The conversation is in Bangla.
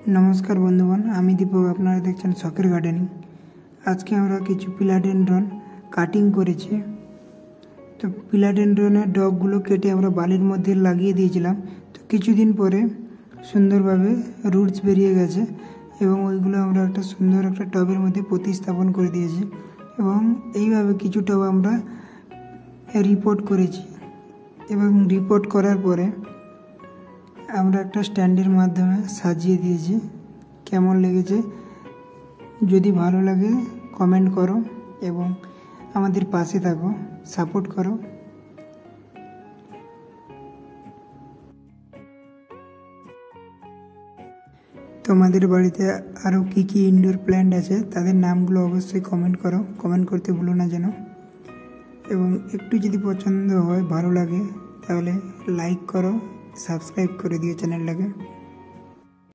नमस्कार बंधुगण आमी दीपक आपनारा देखছেন शखेर गार्डनिंग। आज के आमरा किछु फिलाडेंड्रन काटिंग करेছি। तो फिलाडेंड्रনের ডগগুলো কেটে আমরা বালির মধ্যে লাগিয়ে দিয়েছিলাম। তো কিছুদিন পরে সুন্দরভাবে রুটস বেরিয়ে গেছে এবং ওইগুলো আমরা একটা সুন্দর একটা টবের মধ্যে প্রতিস্থাপন করে দিয়েছি এবং এইভাবে কিছু টব আমরা রিপোর্ট করেছি এবং রিপোর্ট করার পরে আমরা একটা স্ট্যান্ডের মাধ্যমে সাজিয়ে দিয়েছি। কেমন লেগেছে যদি ভালো লাগে কমেন্ট করো এবং আমাদের পাশে থাকো, সাপোর্ট করো। তোমাদের বাড়িতে আরও কী কী ইনডোর প্ল্যান্ট আছে তাদের নামগুলো অবশ্যই কমেন্ট করো, কমেন্ট করতে ভুলো না যেন। এবং একটু যদি পছন্দ হয় ভালো লাগে তাহলে লাইক করো, সাবস্ক্রাইব করে দিও চ্যানেলটাকে।